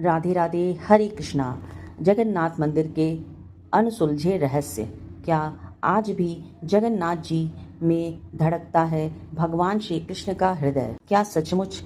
राधे राधे। हरे कृष्णा। जगन्नाथ मंदिर के अनसुलझे रहस्य। क्या आज भी जगन्नाथ जी में धड़कता है भगवान श्री कृष्ण का हृदय? क्या सचमुच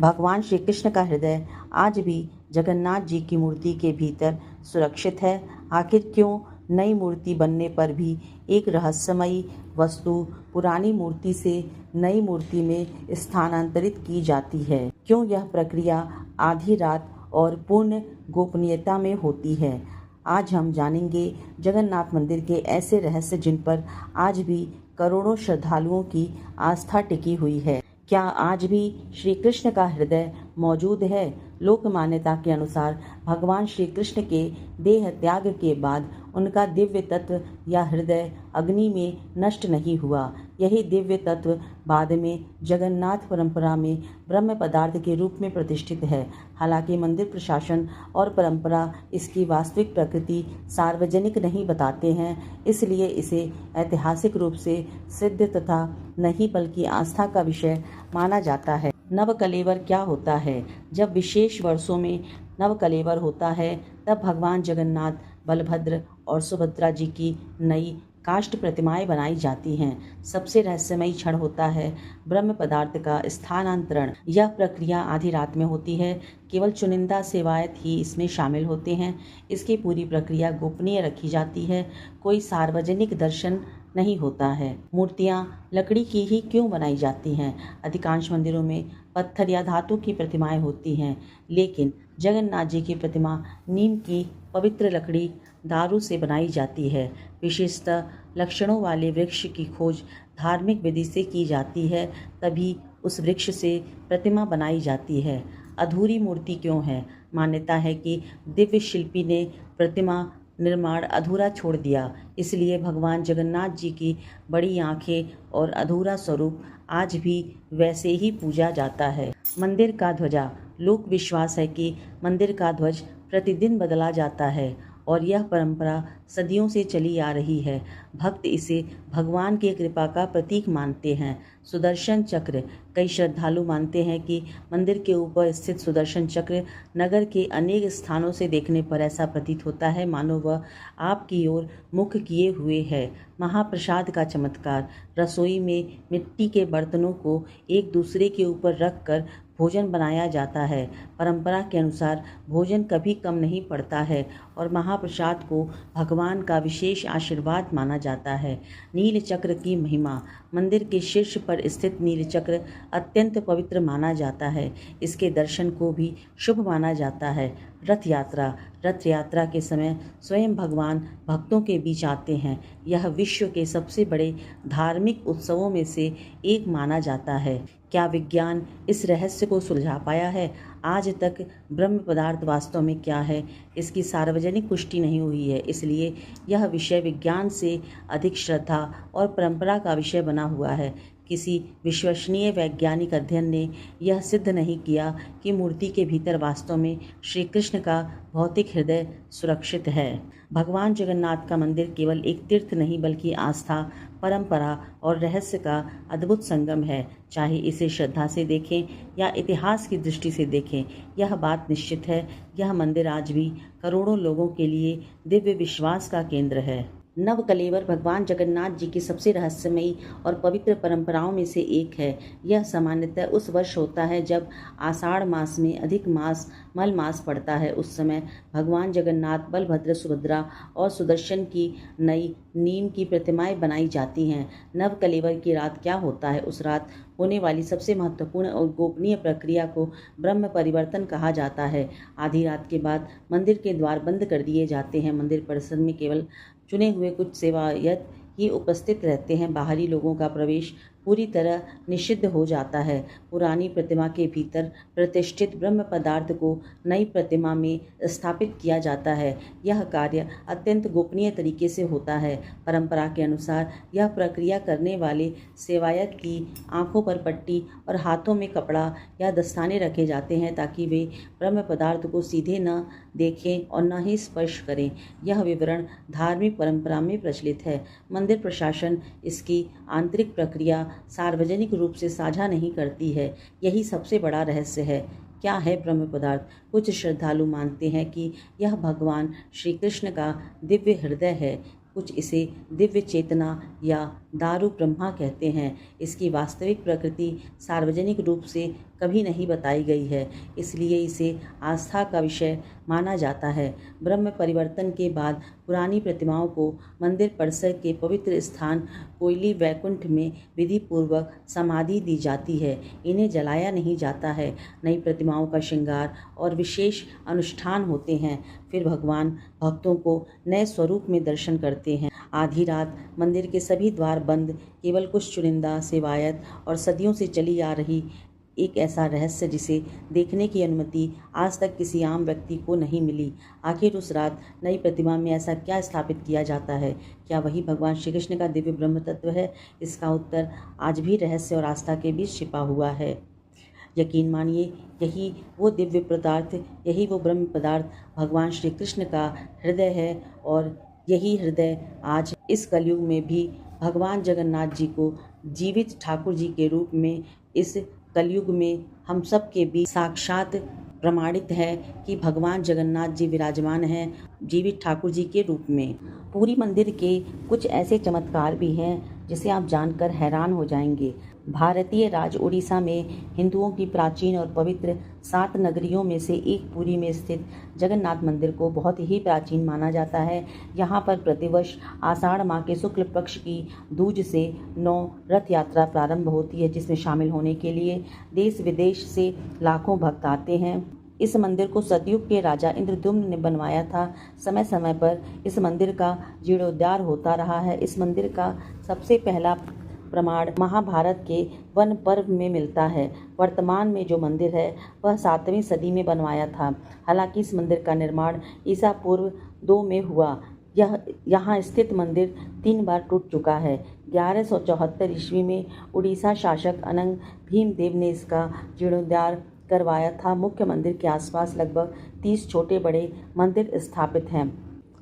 भगवान श्री कृष्ण का हृदय आज भी जगन्नाथ जी की मूर्ति के भीतर सुरक्षित है? आखिर क्यों नई मूर्ति बनने पर भी एक रहस्यमयी वस्तु पुरानी मूर्ति से नई मूर्ति में स्थानांतरित की जाती है? क्यों यह प्रक्रिया आधी रात और पूर्ण गोपनीयता में होती है? आज हम जानेंगे जगन्नाथ मंदिर के ऐसे रहस्य जिन पर आज भी करोड़ों श्रद्धालुओं की आस्था टिकी हुई है। क्या आज भी श्री कृष्ण का हृदय मौजूद है? लोक मान्यता के अनुसार भगवान श्री कृष्ण के देह त्याग के बाद उनका दिव्य तत्व या हृदय अग्नि में नष्ट नहीं हुआ। यही दिव्य तत्व बाद में जगन्नाथ परंपरा में ब्रह्म पदार्थ के रूप में प्रतिष्ठित है। हालांकि मंदिर प्रशासन और परंपरा इसकी वास्तविक प्रकृति सार्वजनिक नहीं बताते हैं, इसलिए इसे ऐतिहासिक रूप से सिद्ध तथा नहीं बल्कि आस्था का विषय माना जाता है। नवकलेवर क्या होता है? जब विशेष वर्षों में नवकलेवर होता है तब भगवान जगन्नाथ, बलभद्र और सुभद्रा जी की नई काष्ठ प्रतिमाएं बनाई जाती हैं। सबसे रहस्यमयी क्षण होता है ब्रह्म पदार्थ का स्थानांतरण। यह प्रक्रिया आधी रात में होती है। केवल चुनिंदा सेवायत ही इसमें शामिल होते हैं। इसकी पूरी प्रक्रिया गोपनीय रखी जाती है। कोई सार्वजनिक दर्शन नहीं होता है। मूर्तियाँ लकड़ी की ही क्यों बनाई जाती हैं? अधिकांश मंदिरों में पत्थर या धातु की प्रतिमाएं होती हैं, लेकिन जगन्नाथ जी की प्रतिमा नीम की पवित्र लकड़ी दारू से बनाई जाती है। विशेषतः लक्षणों वाले वृक्ष की खोज धार्मिक विधि से की जाती है, तभी उस वृक्ष से प्रतिमा बनाई जाती है। अधूरी मूर्ति क्यों है? मान्यता है कि दिव्य शिल्पी ने प्रतिमा निर्माण अधूरा छोड़ दिया, इसलिए भगवान जगन्नाथ जी की बड़ी आंखें और अधूरा स्वरूप आज भी वैसे ही पूजा जाता है। मंदिर का ध्वजा। लोक विश्वास है कि मंदिर का ध्वज प्रतिदिन बदला जाता है और यह परंपरा सदियों से चली आ रही है। भक्त इसे भगवान की कृपा का प्रतीक मानते हैं। सुदर्शन चक्र। कई श्रद्धालु मानते हैं कि मंदिर के ऊपर स्थित सुदर्शन चक्र नगर के अनेक स्थानों से देखने पर ऐसा प्रतीत होता है मानो वह आपकी ओर मुख किए हुए है। महाप्रसाद का चमत्कार। रसोई में मिट्टी के बर्तनों को एक दूसरे के ऊपर रख कर भोजन बनाया जाता है। परंपरा के अनुसार भोजन कभी कम नहीं पड़ता है और महाप्रसाद को भगवान का विशेष आशीर्वाद माना जाता है। नील चक्र की महिमा। मंदिर के शीर्ष पर स्थित नील चक्र अत्यंत पवित्र माना जाता है। इसके दर्शन को भी शुभ माना जाता है। रथ यात्रा। रथ यात्रा के समय स्वयं भगवान भक्तों के बीच आते हैं। यह विश्व के सबसे बड़े धार्मिक उत्सवों में से एक माना जाता है। क्या विज्ञान इस रहस्य को सुलझा पाया है? आज तक ब्रह्म पदार्थ वास्तव में क्या है, इसकी सार्वजनिक पुष्टि नहीं हुई है, इसलिए यह विषय विज्ञान से अधिक श्रद्धा और परंपरा का विषय बना हुआ है। किसी विश्वसनीय वैज्ञानिक अध्ययन ने यह सिद्ध नहीं किया कि मूर्ति के भीतर वास्तव में श्री कृष्ण का भौतिक हृदय सुरक्षित है। भगवान जगन्नाथ का मंदिर केवल एक तीर्थ नहीं बल्कि आस्था, परंपरा और रहस्य का अद्भुत संगम है। चाहे इसे श्रद्धा से देखें या इतिहास की दृष्टि से देखें, यह बात निश्चित है, यह मंदिर आज भी करोड़ों लोगों के लिए दिव्य विश्वास का केंद्र है। नवकलेवर भगवान जगन्नाथ जी की सबसे रहस्यमयी और पवित्र परंपराओं में से एक है। यह सामान्यतः उस वर्ष होता है जब आषाढ़ मास में अधिक मास मल मास पड़ता है। उस समय भगवान जगन्नाथ, बलभद्र, सुभद्रा और सुदर्शन की नई नीम की प्रतिमाएं बनाई जाती हैं। नवकलेवर की रात क्या होता है? उस रात होने वाली सबसे महत्वपूर्ण और गोपनीय प्रक्रिया को ब्रह्म परिवर्तन कहा जाता है। आधी रात के बाद मंदिर के द्वार बंद कर दिए जाते हैं। मंदिर परिसर में केवल चुने हुए कुछ सेवायत ही उपस्थित रहते हैं। बाहरी लोगों का प्रवेश पूरी तरह निषिद्ध हो जाता है। पुरानी प्रतिमा के भीतर प्रतिष्ठित ब्रह्म पदार्थ को नई प्रतिमा में स्थापित किया जाता है। यह कार्य अत्यंत गोपनीय तरीके से होता है। परंपरा के अनुसार यह प्रक्रिया करने वाले सेवायत की आंखों पर पट्टी और हाथों में कपड़ा या दस्ताने रखे जाते हैं ताकि वे ब्रह्म पदार्थ को सीधे न देखें और न ही स्पर्श करें। यह विवरण धार्मिक परंपरा में प्रचलित है। मंदिर प्रशासन इसकी आंतरिक प्रक्रिया सार्वजनिक रूप से साझा नहीं करती है। यही सबसे बड़ा रहस्य है। क्या है ब्रह्म पदार्थ? कुछ श्रद्धालु मानते हैं कि यह भगवान श्री कृष्ण का दिव्य हृदय है। कुछ इसे दिव्य चेतना या दारु ब्रह्मा कहते हैं। इसकी वास्तविक प्रकृति सार्वजनिक रूप से कभी नहीं बताई गई है, इसलिए इसे आस्था का विषय माना जाता है। ब्रह्म परिवर्तन के बाद पुरानी प्रतिमाओं को मंदिर परिसर के पवित्र स्थान कोयली वैकुंठ में विधि पूर्वक समाधि दी जाती है। इन्हें जलाया नहीं जाता है। नई प्रतिमाओं का श्रृंगार और विशेष अनुष्ठान होते हैं। फिर भगवान भक्तों को नए स्वरूप में दर्शन करते हैं। आधी रात मंदिर के सभी द्वार बंद, केवल कुछ चुनिंदा सेवायत और सदियों से चली आ रही एक ऐसा रहस्य जिसे देखने की अनुमति आज तक किसी आम व्यक्ति को नहीं मिली। आखिर उस रात नई प्रतिमा में ऐसा क्या स्थापित किया जाता है? क्या वही भगवान श्री कृष्ण का दिव्य ब्रह्म तत्व है? इसका उत्तर आज भी रहस्य और आस्था के बीच छिपा हुआ है। यकीन मानिए, यही वो दिव्य पदार्थ, यही वो ब्रह्म पदार्थ भगवान श्री कृष्ण का हृदय है। और यही हृदय आज इस कलयुग में भी भगवान जगन्नाथ जी को जीवित ठाकुर जी के रूप में इस कलयुग में हम सब के बीच साक्षात प्रमाणित है कि भगवान जगन्नाथ जी विराजमान हैं जीवित ठाकुर जी के रूप में। पूरी मंदिर के कुछ ऐसे चमत्कार भी हैं जिसे आप जानकर हैरान हो जाएंगे। भारतीय राज्य उड़ीसा में हिंदुओं की प्राचीन और पवित्र 7 नगरियों में से एक पुरी में स्थित जगन्नाथ मंदिर को बहुत ही प्राचीन माना जाता है। यहाँ पर प्रतिवर्ष आषाढ़ माह के शुक्ल पक्ष की दूज से 9 रथ यात्रा प्रारंभ होती है, जिसमें शामिल होने के लिए देश विदेश से लाखों भक्त आते हैं। इस मंदिर को सतयुग के राजा इंद्रद्युम्न ने बनवाया था। समय समय पर इस मंदिर का जीर्णोद्धार होता रहा है। इस मंदिर का सबसे पहला प्रमाण महाभारत के वन पर्व में मिलता है। वर्तमान में जो मंदिर है वह 7वीं सदी में बनवाया था। हालांकि इस मंदिर का निर्माण ईसा पूर्व 2 में हुआ। यहाँ स्थित मंदिर 3 बार टूट चुका है। 1174 ईस्वी में उड़ीसा शासक अनंग भीमदेव ने इसका जीर्णोद्धार करवाया था। मुख्य मंदिर के आसपास लगभग 30 छोटे बड़े मंदिर स्थापित हैं।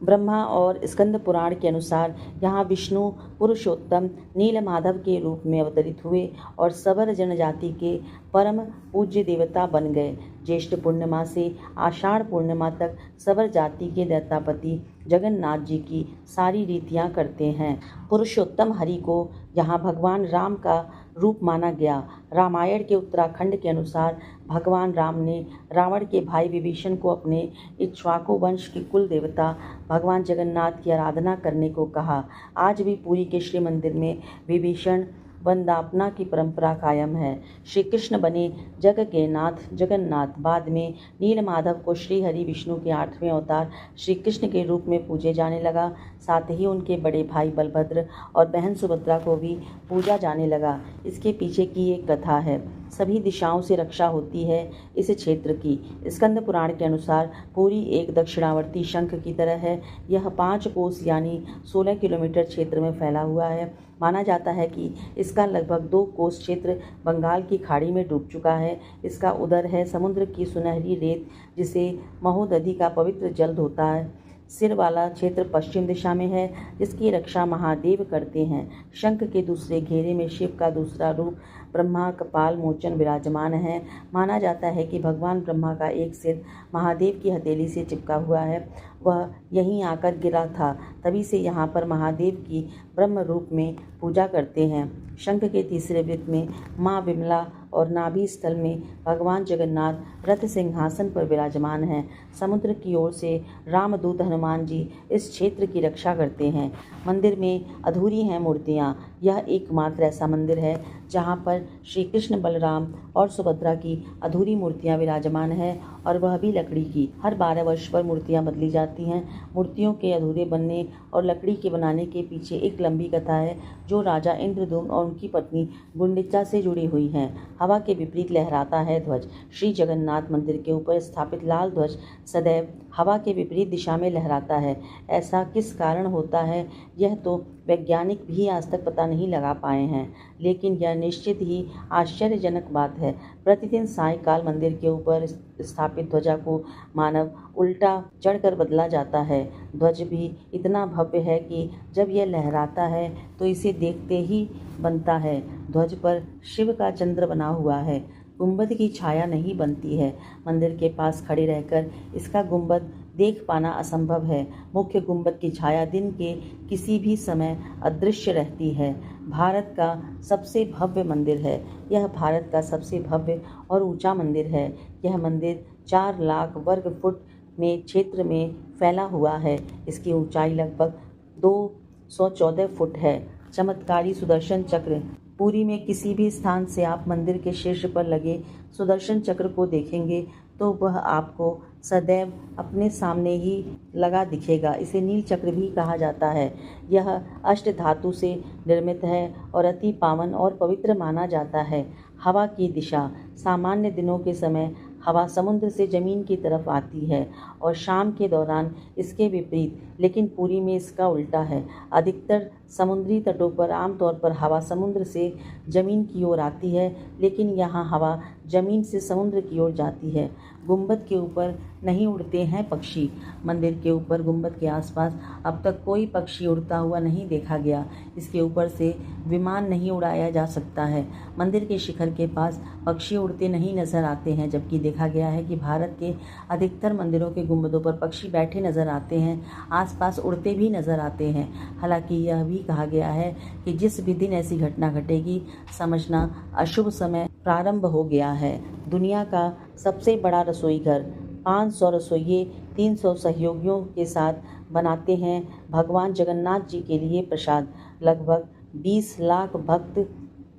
ब्रह्मा और स्कंद पुराण के अनुसार यहाँ विष्णु पुरुषोत्तम नीलमाधव के रूप में अवतरित हुए और सबर जनजाति के परम पूज्य देवता बन गए। ज्येष्ठ पूर्णिमा से आषाढ़ पूर्णिमा तक सबर जाति के दैतापति जगन्नाथ जी की सारी रीतियाँ करते हैं। पुरुषोत्तम हरि को यहाँ भगवान राम का रूप माना गया। रामायण के उत्तराखंड के अनुसार भगवान राम ने रावण के भाई विभीषण को अपने इक्ष्वाकु वंश के कुल देवता भगवान जगन्नाथ की आराधना करने को कहा। आज भी पुरी के श्री मंदिर में विभीषण वंदापना की परंपरा कायम है। श्री कृष्ण बने जग के नाथ जगन्नाथ। बाद में नीलमाधव को श्री हरि विष्णु के 8वें अवतार श्री कृष्ण के रूप में पूजे जाने लगा। साथ ही उनके बड़े भाई बलभद्र और बहन सुभद्रा को भी पूजा जाने लगा। इसके पीछे की एक कथा है। सभी दिशाओं से रक्षा होती है इस क्षेत्र की। स्कंद पुराण के अनुसार पुरी एक दक्षिणावर्ती शंख की तरह है। यह 5 कोस यानी 16 किलोमीटर क्षेत्र में फैला हुआ है। माना जाता है कि इसका लगभग 2 कोस क्षेत्र बंगाल की खाड़ी में डूब चुका है। इसका उदर है समुद्र की सुनहरी रेत, जिसे महोदधि का पवित्र जल धोता है। सिर वाला क्षेत्र पश्चिम दिशा में है, जिसकी रक्षा महादेव करते हैं। शंख के दूसरे घेरे में शिव का दूसरा रूप ब्रह्मा कपाल मोचन विराजमान है। माना जाता है कि भगवान ब्रह्मा का एक सिर महादेव की हथेली से चिपका हुआ है। वह यहीं आकर गिरा था, तभी से यहाँ पर महादेव की ब्रह्म रूप में पूजा करते हैं। शंख के तीसरे वृत्त में माँ विमला और नाभि स्थल में भगवान जगन्नाथ रथ सिंहासन पर विराजमान हैं। समुद्र की ओर से रामदूत हनुमान जी इस क्षेत्र की रक्षा करते हैं। मंदिर में अधूरी हैं मूर्तियाँ। यह एकमात्र ऐसा मंदिर है जहाँ पर श्री कृष्ण बलराम और सुभद्रा की अधूरी मूर्तियाँ विराजमान हैं, और वह भी लकड़ी की। हर 12 वर्ष पर मूर्तियाँ बदली जाती हैं। मूर्तियों के अधूरे बनने और लकड़ी के बनाने के पीछे एक लंबी कथा है, जो राजा इंद्रद्युम्न और उनकी पत्नी गुंडिचा से जुड़ी हुई है। हवा के विपरीत लहराता है ध्वज। श्री जगन्नाथ मंदिर के ऊपर स्थापित लाल ध्वज सदैव हवा के विपरीत दिशा में लहराता है। ऐसा किस कारण होता है, यह तो वैज्ञानिक भी आज तक पता नहीं लगा पाए हैं, लेकिन यह निश्चित ही आश्चर्यजनक बात है। प्रतिदिन सायंकाल मंदिर के ऊपर स्थापित ध्वजा को मानव उल्टा चढ़कर बदला जाता है। ध्वज भी इतना भव्य है कि जब यह लहराता है तो इसे देखते ही बनता है। ध्वज पर शिव का चंद्र बना हुआ है। गुंबद की छाया नहीं बनती है। मंदिर के पास खड़े रहकर इसका गुंबद देख पाना असंभव है। मुख्य गुंबद की छाया दिन के किसी भी समय अदृश्य रहती है। भारत का सबसे भव्य मंदिर है। यह भारत का सबसे भव्य और ऊंचा मंदिर है। यह मंदिर 4 लाख वर्ग फुट में क्षेत्र में फैला हुआ है। इसकी ऊंचाई लगभग 214 फुट है। चमत्कारी सुदर्शन चक्र। पुरी में किसी भी स्थान से आप मंदिर के शीर्ष पर लगे सुदर्शन चक्र को देखेंगे तो वह आपको सदैव अपने सामने ही लगा दिखेगा। इसे नील चक्र भी कहा जाता है। यह अष्ट धातु से निर्मित है और अति पावन और पवित्र माना जाता है। हवा की दिशा। सामान्य दिनों के समय हवा समुद्र से जमीन की तरफ आती है और शाम के दौरान इसके विपरीत, लेकिन पुरी में इसका उल्टा है। अधिकतर समुद्री तटों पर आमतौर पर हवा समुद्र से जमीन की ओर आती है, लेकिन यहाँ हवा जमीन से समुद्र की ओर जाती है। गुंबद के ऊपर नहीं उड़ते हैं पक्षी। मंदिर के ऊपर गुंबद के आसपास अब तक कोई पक्षी उड़ता हुआ नहीं देखा गया। इसके ऊपर से विमान नहीं उड़ाया जा सकता है। मंदिर के शिखर के पास पक्षी उड़ते नहीं नजर आते हैं, जबकि देखा गया है कि भारत के अधिकतर मंदिरों के गुंबदों पर पक्षी बैठे नजर आते हैं, आसपास उड़ते भी नजर आते हैं। हालांकि यह भी कहा गया है कि जिस भी दिन ऐसी घटना घटेगी, समझना अशुभ समय प्रारंभ हो गया है। दुनिया का सबसे बड़ा रसोई घर। 500 रसोइये 300 सहयोगियों के साथ बनाते हैं भगवान जगन्नाथ जी के लिए प्रसाद। लगभग 20 लाख भक्त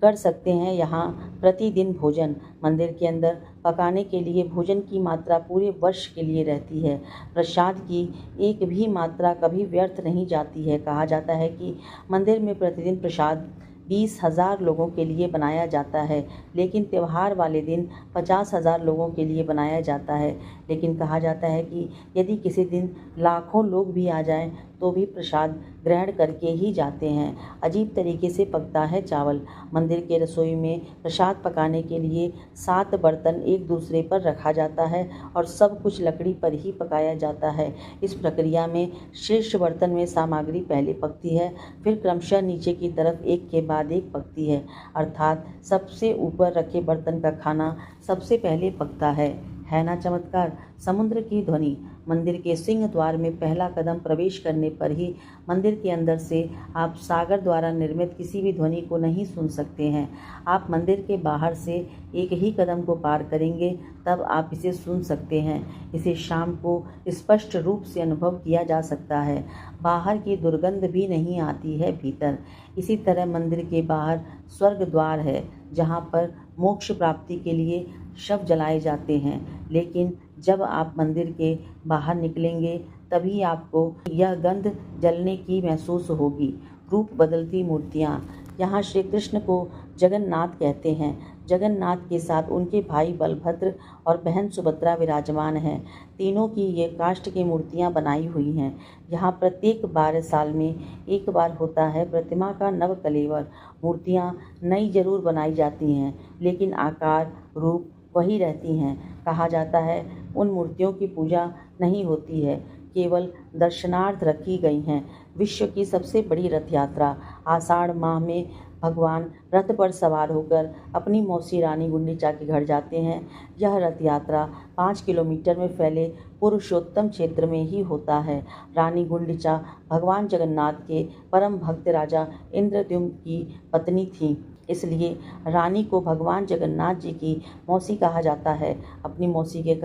कर सकते हैं यहाँ प्रतिदिन भोजन। मंदिर के अंदर पकाने के लिए भोजन की मात्रा पूरे वर्ष के लिए रहती है। प्रसाद की एक भी मात्रा कभी व्यर्थ नहीं जाती है। कहा जाता है कि मंदिर में प्रतिदिन प्रसाद 20,000 लोगों के लिए बनाया जाता है, लेकिन त्यौहार वाले दिन 50,000 लोगों के लिए बनाया जाता है। लेकिन कहा जाता है कि यदि किसी दिन लाखों लोग भी आ जाएं तो भी प्रसाद ग्रहण करके ही जाते हैं। अजीब तरीके से पकता है चावल। मंदिर के रसोई में प्रसाद पकाने के लिए 7 बर्तन एक दूसरे पर रखा जाता है और सब कुछ लकड़ी पर ही पकाया जाता है। इस प्रक्रिया में शीर्ष बर्तन में सामग्री पहले पकती है, फिर क्रमशः नीचे की तरफ एक के बाद एक पकती है, अर्थात सबसे ऊपर रखे बर्तन का खाना सबसे पहले पकता है ना चमत्कार। समुद्र की ध्वनि। मंदिर के सिंह द्वार में पहला कदम प्रवेश करने पर ही मंदिर के अंदर से आप सागर द्वारा निर्मित किसी भी ध्वनि को नहीं सुन सकते हैं। आप मंदिर के बाहर से एक ही कदम को पार करेंगे तब आप इसे सुन सकते हैं। इसे शाम को स्पष्ट रूप से अनुभव किया जा सकता है। बाहर की दुर्गंध भी नहीं आती है भीतर। इसी तरह मंदिर के बाहर स्वर्ग द्वार है, जहाँ पर मोक्ष प्राप्ति के लिए शव जलाए जाते हैं, लेकिन जब आप मंदिर के बाहर निकलेंगे तभी आपको यह गंध जलने की महसूस होगी। रूप बदलती मूर्तियाँ। यहाँ श्री कृष्ण को जगन्नाथ कहते हैं। जगन्नाथ के साथ उनके भाई बलभद्र और बहन सुभद्रा विराजमान हैं। तीनों की ये काष्ठ की मूर्तियाँ बनाई हुई हैं। यहाँ प्रत्येक 12 साल में एक बार होता है प्रतिमा का नव कलेवर। मूर्तियाँ नई जरूर बनाई जाती हैं, लेकिन आकार रूप वही रहती हैं। कहा जाता है उन मूर्तियों की पूजा नहीं होती है, केवल दर्शनार्थ रखी गई हैं। विश्व की सबसे बड़ी रथ यात्रा। आषाढ़ माह में भगवान रथ पर सवार होकर अपनी मौसी रानी गुंडीचा के घर जाते हैं। यह रथ यात्रा 5 किलोमीटर में फैले पुरुषोत्तम क्षेत्र में ही होता है। रानी गुंडीचा भगवान जगन्नाथ के परम भक्त राजा इंद्रद्युम्न की पत्नी थी, इसलिए रानी को भगवान जगन्नाथ जी की मौसी कहा जाता है। अपनी मौसी के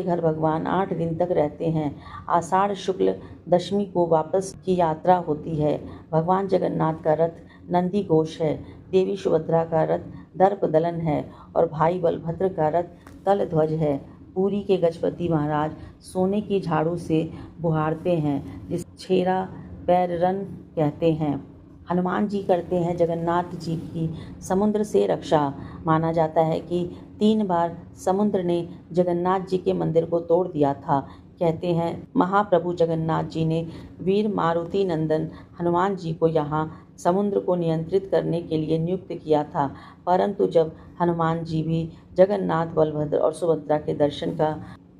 घर भगवान 8 दिन तक रहते हैं। आषाढ़ शुक्ल दशमी को वापस की यात्रा होती है। भगवान जगन्नाथ का रथ नंदी घोष है, देवी सुभद्रा का रथ दर्प दलन है और भाई बलभद्र का रथ तल ध्वज है। पुरी के गजपति महाराज सोने की झाड़ू से बुहारते हैं, जिस छेरा पैररन कहते हैं। हनुमान जी करते हैं जगन्नाथ जी की समुद्र से रक्षा। माना जाता है कि 3 बार समुद्र ने जगन्नाथ जी के मंदिर को तोड़ दिया था। कहते हैं महाप्रभु जगन्नाथ जी ने वीर मारुति नंदन हनुमान जी को यहाँ समुद्र को नियंत्रित करने के लिए नियुक्त किया था, परंतु जब हनुमान जी भी जगन्नाथ, बलभद्र और सुभद्रा के दर्शन का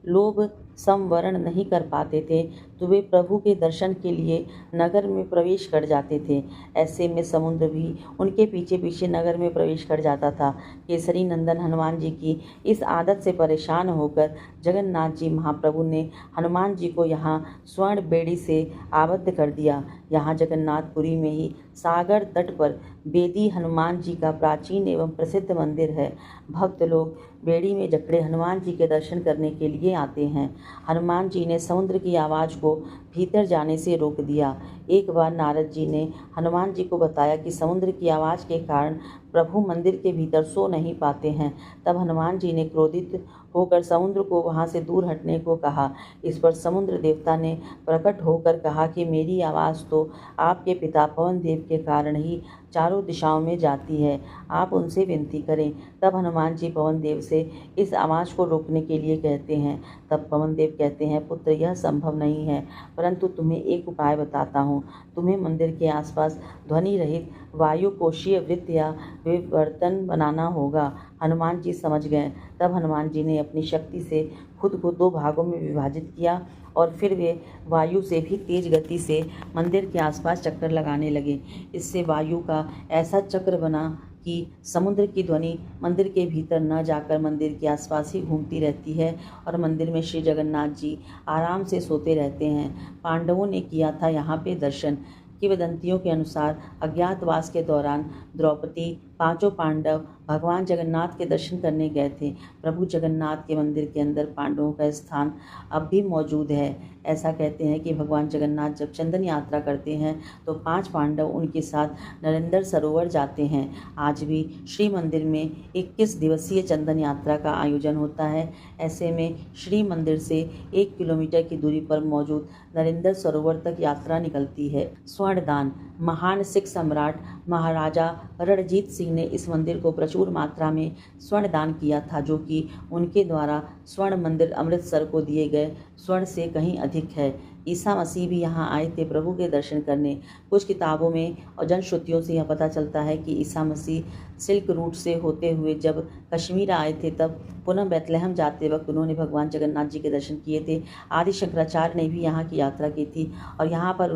लोभ संवरण नहीं कर पाते थे तो वे प्रभु के दर्शन के लिए नगर में प्रवेश कर जाते थे। ऐसे में समुद्र भी उनके पीछे पीछे नगर में प्रवेश कर जाता था। केसरी नंदन हनुमान जी की इस आदत से परेशान होकर जगन्नाथ जी महाप्रभु ने हनुमान जी को यहाँ स्वर्ण बेड़ी से आबद्ध कर दिया। यहाँ जगन्नाथपुरी में ही सागर तट पर बेदी हनुमान जी का प्राचीन एवं प्रसिद्ध मंदिर है। भक्त लोग बेड़ी में जकड़े हनुमान जी के दर्शन करने के लिए आते हैं। हनुमान जी ने समुद्र की आवाज़ को भीतर जाने से रोक दिया। एक बार नारद जी ने हनुमान जी को बताया कि समुद्र की आवाज़ के कारण प्रभु मंदिर के भीतर सो नहीं पाते हैं। तब हनुमान जी ने क्रोधित होकर समुद्र को वहाँ से दूर हटने को कहा। इस पर समुद्र देवता ने प्रकट होकर कहा कि मेरी आवाज़ तो आपके पिता पवन देव के कारण ही चारों दिशाओं में जाती है, आप उनसे विनती करें। तब हनुमान जी पवन देव से इस आवाज़ को रोकने के लिए कहते हैं। तब पवन देव कहते हैं, पुत्र यह संभव नहीं है, परंतु तुम्हें एक उपाय बताता हूँ। तुम्हें मंदिर के आसपास ध्वनि रहित वायु कोशीय वृत्त या विवर्तन बनाना होगा। हनुमान जी समझ गए। तब हनुमान जी ने अपनी शक्ति से खुद को 2 भागों में विभाजित किया और फिर वे वायु से भी तेज गति से मंदिर के आसपास चक्कर लगाने लगे। इससे वायु का ऐसा चक्र बना कि समुद्र की ध्वनि मंदिर के भीतर न जाकर मंदिर के आसपास ही घूमती रहती है और मंदिर में श्री जगन्नाथ जी आराम से सोते रहते हैं। पांडवों ने किया था यहाँ पे दर्शन। किंवदंतियों के अनुसार अज्ञातवास के दौरान द्रौपदी, 5 पांडव भगवान जगन्नाथ के दर्शन करने गए थे। प्रभु जगन्नाथ के मंदिर के अंदर पांडवों का स्थान अब भी मौजूद है। ऐसा कहते हैं कि भगवान जगन्नाथ जब चंदन यात्रा करते हैं तो 5 पांडव उनके साथ नरेंद्र सरोवर जाते हैं। आज भी श्री मंदिर में 21 दिवसीय चंदन यात्रा का आयोजन होता है। ऐसे में श्री मंदिर से 1 किलोमीटर की दूरी पर मौजूद नरेंद्र सरोवर तक यात्रा निकलती है। स्वर्णदान। महान सिख सम्राट महाराजा रणजीत सिंह ने इस मंदिर को प्रचुर मात्रा में स्वर्ण दान किया था, जो कि उनके द्वारा स्वर्ण मंदिर अमृतसर को दिए गए स्वर्ण से कहीं अधिक है। ईसा मसीह भी यहाँ आए थे प्रभु के दर्शन करने। कुछ किताबों में और जनश्रुतियों से यह पता चलता है कि ईसा मसीह सिल्क रूट से होते हुए जब कश्मीर आए थे तब पुनः बैतलहम जाते वक्त उन्होंने भगवान जगन्नाथ जी के दर्शन किए थे। आदि शंकराचार्य ने भी यहाँ की यात्रा की थी और यहाँ पर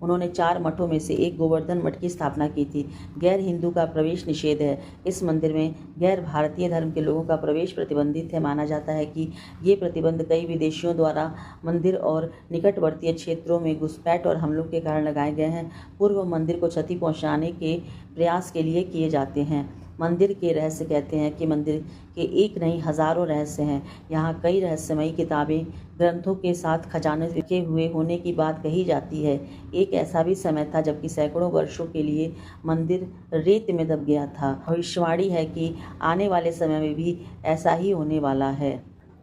उन्होंने 4 मठों में से एक गोवर्धन मठ की स्थापना की थी। गैर हिंदू का प्रवेश निषेध है। इस मंदिर में गैर भारतीय धर्म के लोगों का प्रवेश प्रतिबंधित है। माना जाता है कि ये प्रतिबंध कई विदेशियों द्वारा मंदिर और निकटवर्तीय क्षेत्रों में घुसपैठ और हमलों के कारण लगाए गए हैं। पूर्व मंदिर को क्षति पहुँचाने के प्रयास के लिए किए जाते हैं। मंदिर के रहस्य। कहते हैं कि मंदिर के एक नहीं हजारों रहस्य हैं। यहाँ कई रहस्यमयी किताबें ग्रंथों के साथ खजाने लिखे हुए होने की बात कही जाती है। एक ऐसा भी समय था जबकि सैकड़ों वर्षों के लिए मंदिर रेत में दब गया था। भविष्यवाणी है कि आने वाले समय में भी ऐसा ही होने वाला है।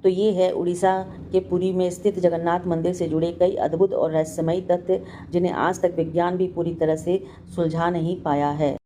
तो ये है उड़ीसा के पुरी में स्थित जगन्नाथ मंदिर से जुड़े कई अद्भुत और रहस्यमयी तथ्य, जिन्हें आज तक विज्ञान भी पूरी तरह से सुलझा नहीं पाया है।